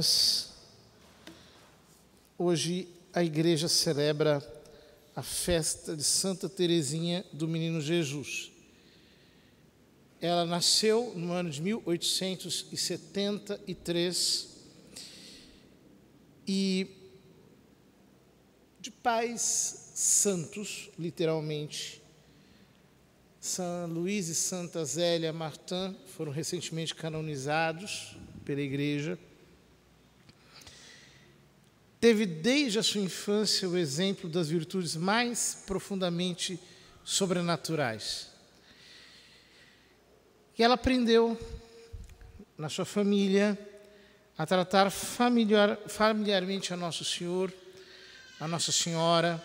irmãs, hoje a igreja celebra a festa de Santa Teresinha do Menino Jesus. Ela nasceu no ano de 1873 e de pais santos, literalmente. São Luís e Santa Zélia Martin foram recentemente canonizados pela igreja. Teve desde a sua infância o exemplo das virtudes mais profundamente sobrenaturais. E ela aprendeu na sua família a tratar familiarmente a Nosso Senhor, a Nossa Senhora,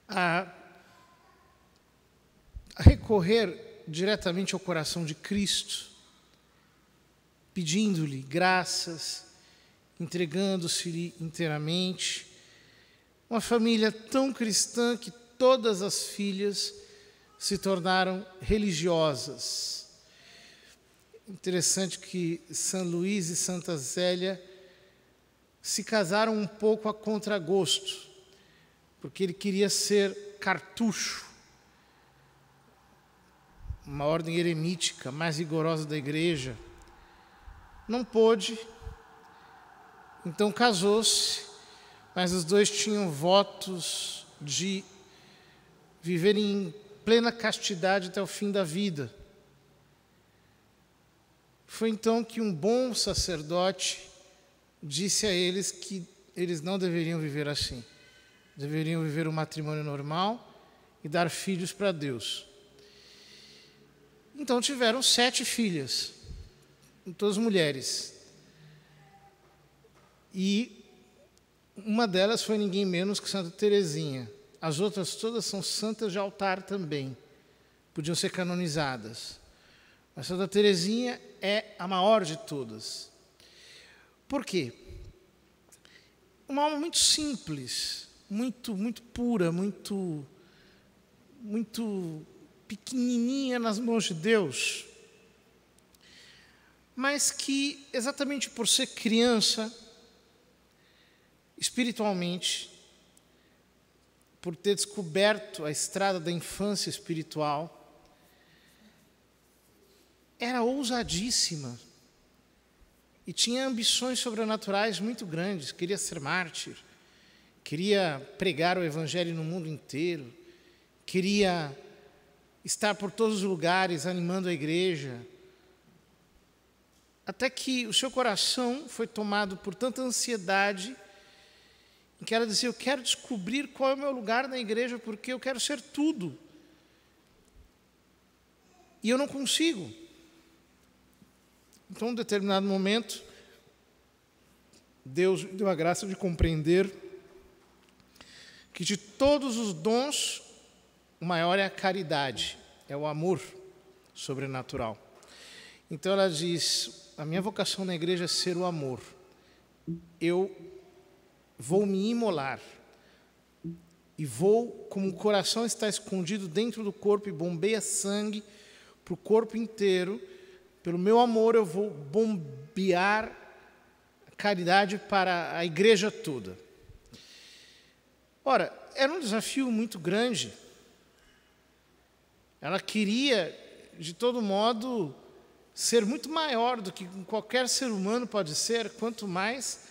a recorrer diretamente ao coração de Cristo, pedindo-lhe graças, entregando-se-lhe inteiramente. Uma família tão cristã que todas as filhas se tornaram religiosas. Interessante que São Luís e Santa Zélia se casaram um pouco a contragosto, porque ele queria ser cartucho, uma ordem eremítica mais rigorosa da igreja. Não pôde, então casou-se, mas os dois tinham votos de viverem em plena castidade até o fim da vida. Foi então que um bom sacerdote disse a eles que eles não deveriam viver assim. Deveriam viver um matrimônio normal e dar filhos para Deus. Então tiveram 7 filhas, todas mulheres. E uma delas foi ninguém menos que Santa Teresinha. As outras todas são santas de altar também, podiam ser canonizadas. Mas Santa Teresinha é a maior de todas. Por quê? Uma alma muito simples, muito pura, muito pequenininha nas mãos de Deus, mas que, exatamente por ser criança, espiritualmente, por ter descoberto a estrada da infância espiritual, era ousadíssima e tinha ambições sobrenaturais muito grandes. Queria ser mártir, queria pregar o evangelho no mundo inteiro, queria estar por todos os lugares animando a igreja, até que o seu coração foi tomado por tanta ansiedade, em que ela dizia: eu quero descobrir qual é o meu lugar na igreja, porque eu quero ser tudo, e eu não consigo. Então, em um determinado momento, Deus deu a graça de compreender que de todos os dons, o maior é a caridade, é o amor sobrenatural. Então ela diz: a minha vocação na igreja é ser o amor. Eu vou me imolar e vou, como o coração está escondido dentro do corpo e bombeia sangue para o corpo inteiro, pelo meu amor eu vou bombear a caridade para a igreja toda. Ora, era um desafio muito grande. Ela queria, de todo modo, ser muito maior do que qualquer ser humano pode ser, quanto mais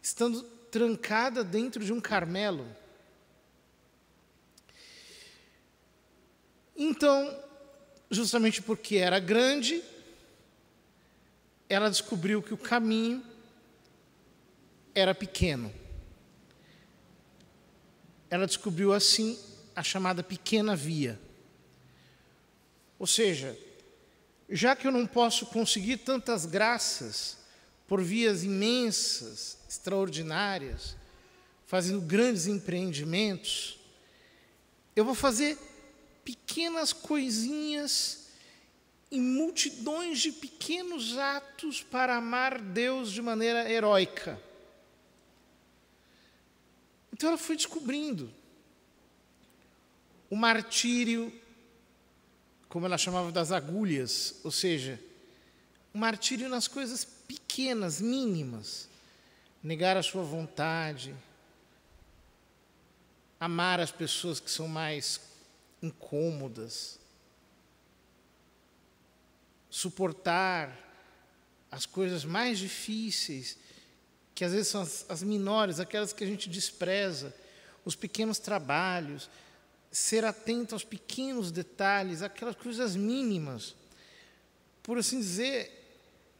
estando trancada dentro de um Carmelo. Então, justamente porque era grande, ela descobriu que o caminho era pequeno. Ela descobriu, assim, a chamada pequena via. Ou seja, já que eu não posso conseguir tantas graças por vias imensas, extraordinárias, fazendo grandes empreendimentos, eu vou fazer pequenas coisinhas e multidões de pequenos atos para amar Deus de maneira heróica. Então ela foi descobrindo o martírio, como ela chamava, das agulhas, ou seja, o martírio nas coisas pequenas, mínimas. Negar a sua vontade, amar as pessoas que são mais incômodas, suportar as coisas mais difíceis, que às vezes são as menores, aquelas que a gente despreza, os pequenos trabalhos, ser atento aos pequenos detalhes, aquelas coisas mínimas, por assim dizer,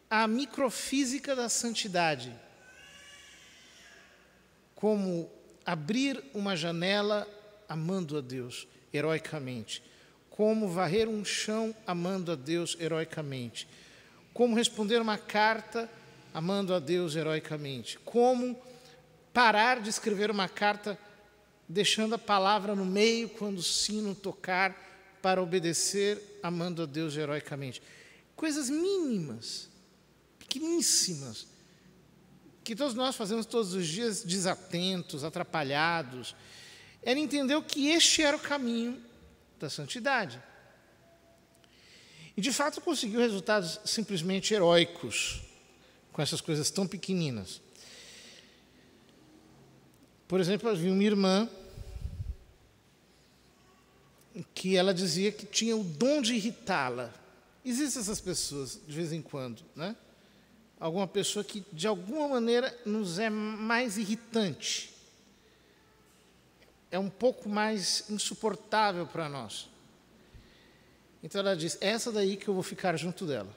a microfísica da santidade, como abrir uma janela amando a Deus heroicamente, como varrer um chão amando a Deus heroicamente, como responder uma carta amando a Deus heroicamente, como parar de escrever uma carta deixando a palavra no meio quando o sino tocar para obedecer amando a Deus heroicamente. Coisas mínimas, pequeníssimas, que todos nós fazemos todos os dias desatentos, atrapalhados. Ela entendeu que este era o caminho da santidade. E, de fato, conseguiu resultados simplesmente heróicos com essas coisas tão pequeninas. Por exemplo, eu vi uma irmã que ela dizia que tinha o dom de irritá-la. Existem essas pessoas, de vez em quando, né? Alguma pessoa que, de alguma maneira, nos é mais irritante. É um pouco mais insuportável para nós. Então ela diz, é essa daí que eu vou ficar junto dela.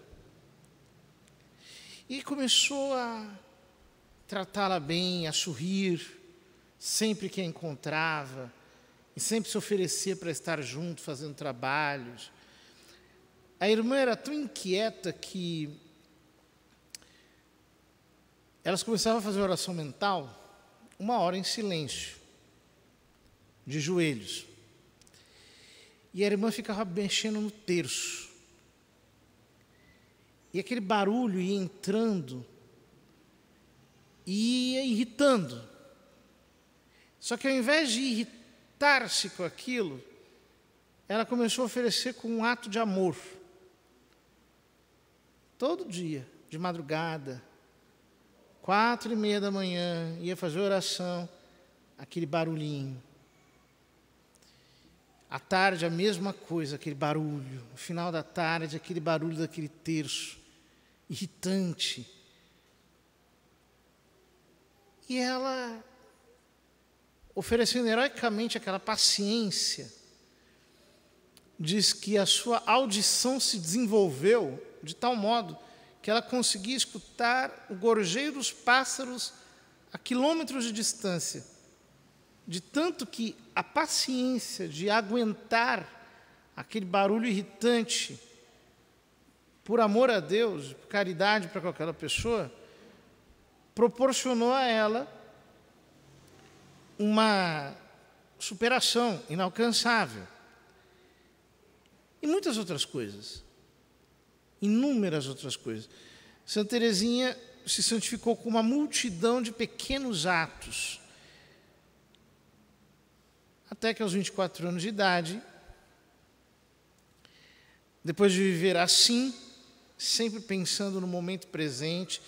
E começou a tratá-la bem, a sorrir, sempre que a encontrava, e sempre se oferecia para estar junto, fazendo trabalhos. A irmã era tão inquieta que elas começavam a fazer oração mental 1 hora em silêncio, de joelhos. E a irmã ficava mexendo no terço. E aquele barulho ia entrando e ia irritando. Só que ao invés de irritar-se com aquilo, ela começou a oferecer com um ato de amor. Todo dia, de madrugada, 4:30 da manhã, ia fazer oração, aquele barulhinho. À tarde, a mesma coisa, aquele barulho. No final da tarde, aquele barulho daquele terço, irritante. E ela, oferecendo heroicamente aquela paciência, diz que a sua audição se desenvolveu de tal modo que ela conseguia escutar o gorjeio dos pássaros a quilômetros de distância, de tanto que a paciência de aguentar aquele barulho irritante, por amor a Deus, por caridade para qualquer pessoa, proporcionou a ela uma superação inalcançável. E muitas outras coisas. Inúmeras outras coisas. Santa Teresinha se santificou com uma multidão de pequenos atos. Até que aos 24 anos de idade, depois de viver assim, sempre pensando no momento presente,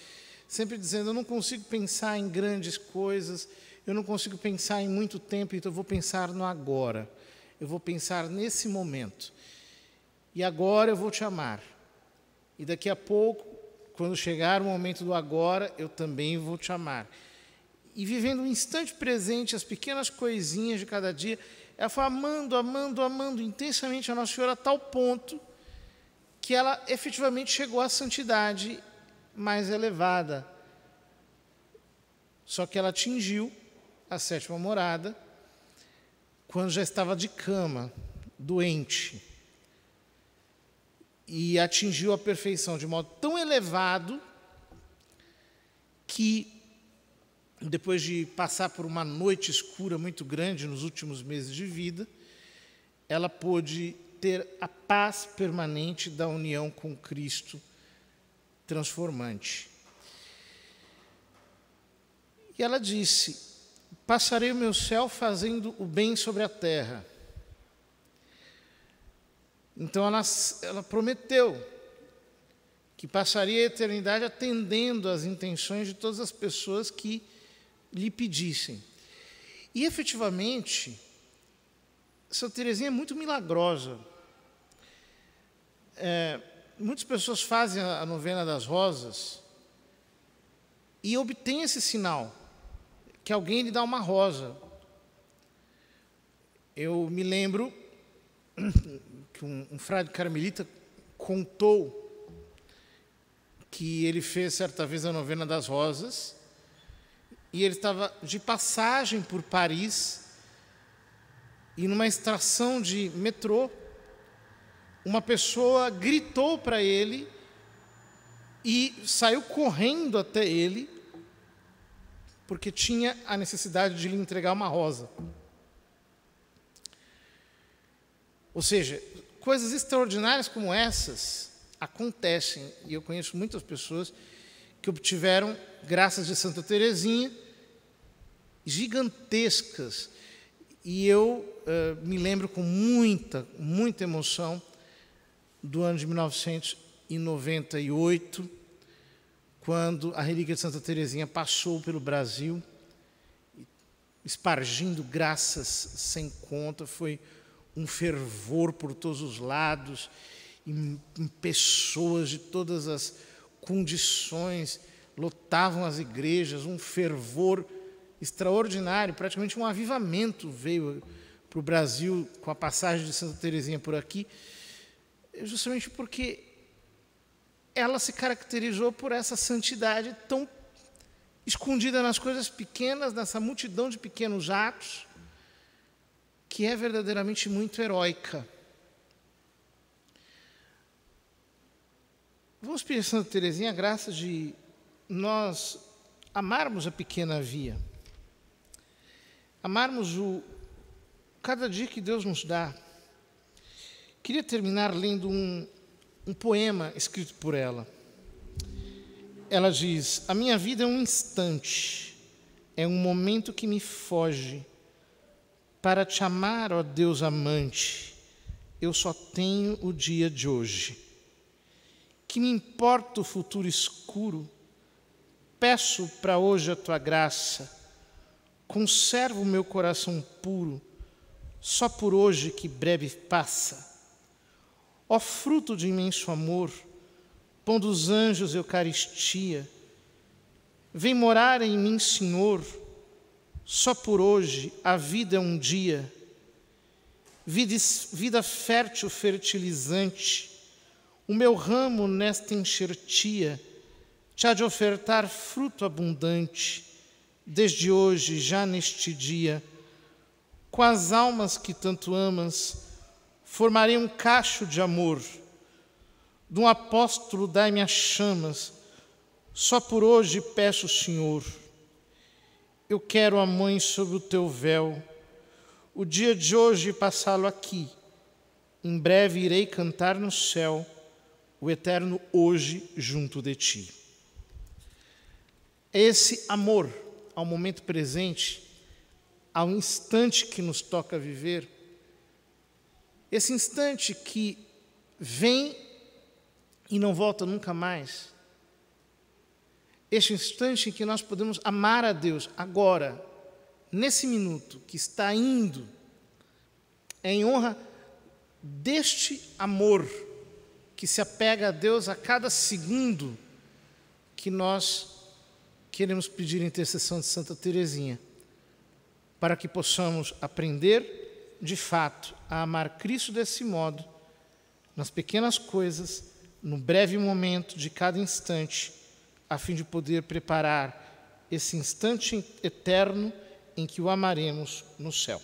sempre dizendo, eu não consigo pensar em grandes coisas, eu não consigo pensar em muito tempo, então eu vou pensar no agora. Eu vou pensar nesse momento. E agora eu vou te amar. E daqui a pouco, quando chegar o momento do agora, eu também vou te amar. E vivendo o instante presente, as pequenas coisinhas de cada dia, ela foi amando, amando, amando intensamente a Nossa Senhora a tal ponto que ela efetivamente chegou à santidade mais elevada. Só que ela atingiu a 7ª morada quando já estava de cama, doente. E atingiu a perfeição de modo tão elevado que, depois de passar por uma noite escura muito grande nos últimos meses de vida, ela pôde ter a paz permanente da união com Cristo transformante. E ela disse, passarei o meu céu fazendo o bem sobre a terra. Então ela prometeu que passaria a eternidade atendendo às intenções de todas as pessoas que lhe pedissem. E, efetivamente, Santa Teresinha é muito milagrosa. Muitas pessoas fazem a novena das rosas e obtêm esse sinal, que alguém lhe dá uma rosa. Eu me lembro que um frade carmelita contou que ele fez certa vez a novena das rosas e ele estava de passagem por Paris e numa estação de metrô uma pessoa gritou para ele e saiu correndo até ele porque tinha a necessidade de lhe entregar uma rosa. Ou seja, coisas extraordinárias como essas acontecem, e eu conheço muitas pessoas que obtiveram graças de Santa Teresinha gigantescas. E eu me lembro com muita emoção do ano de 1998, quando a relíquia de Santa Teresinha passou pelo Brasil, espargindo graças sem conta. Foi um fervor por todos os lados, em pessoas de todas as condições, lotavam as igrejas, um fervor extraordinário, praticamente um avivamento veio para o Brasil com a passagem de Santa Teresinha por aqui, justamente porque ela se caracterizou por essa santidade tão escondida nas coisas pequenas, nessa multidão de pequenos atos, que é verdadeiramente muito heróica. Vamos pedir a Santa Teresinha a graça de nós amarmos a pequena via, amarmos cada dia que Deus nos dá. Queria terminar lendo um poema escrito por ela. Ela diz: a minha vida é um instante, é um momento que me foge. Para te amar, ó Deus amante, eu só tenho o dia de hoje. Que me importa o futuro escuro, peço para hoje a tua graça, conservo o meu coração puro, só por hoje que breve passa. Ó fruto de imenso amor, pão dos anjos, Eucaristia, vem morar em mim, Senhor, só por hoje a vida é um dia, vida fértil, fertilizante. O meu ramo nesta enxertia te há de ofertar fruto abundante, desde hoje, já neste dia. Com as almas que tanto amas, formarei um cacho de amor. De um apóstolo dai-me as chamas, só por hoje peço, Senhor. Eu quero a mãe sob o teu véu, o dia de hoje passá-lo aqui. Em breve irei cantar no céu, o eterno hoje junto de ti. Esse amor ao momento presente, ao instante que nos toca viver, esse instante que vem e não volta nunca mais, este instante em que nós podemos amar a Deus agora, nesse minuto que está indo, é em honra deste amor que se apega a Deus a cada segundo que nós queremos pedir a intercessão de Santa Teresinha, para que possamos aprender, de fato, a amar Cristo desse modo, nas pequenas coisas, no breve momento de cada instante, a fim de poder preparar esse instante eterno em que o amaremos no céu.